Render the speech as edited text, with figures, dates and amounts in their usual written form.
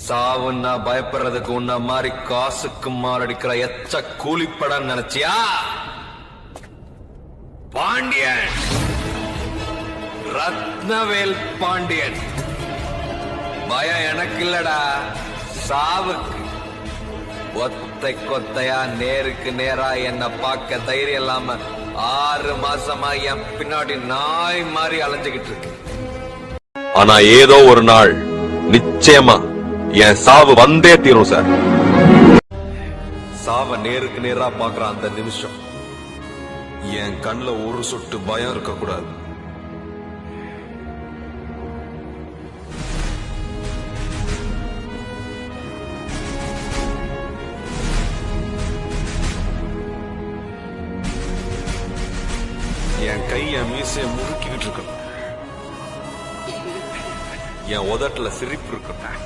சாவுன்னா பயப்படுறதுக்கு உன்ன மாதிரி காசுக்கு மாரடிக்கிற எச்ச கூலிப்படம் நினைச்சியா? பாண்டியன், ரத்னவேல் பாண்டியன். பயம் எனக்கு இல்லடா, சாவுக்கு. ஒத்தை கொத்தையா நேருக்கு நேரா என்ன பார்க்க தைரியம் இல்லாம 6 மாசமா என் பின்னாடி நாய் மாதிரி அலைஞ்சுகிட்டு இருக்கு. ஆனா ஏதோ ஒரு நாள் நிச்சயமா என் சாவு வந்தே தீரும் சார். சாவ நேருக்கு நேரா பாக்குற அந்த நிமிஷம் என் கண்ணுல ஒரு சொட்டு பயம் இருக்க கூடாது. என் கை என் மீசைய முறுக்கிக்கிட்டு இருக்கணும். என் உதட்டுல சிரிப்பு இருக்கணும்.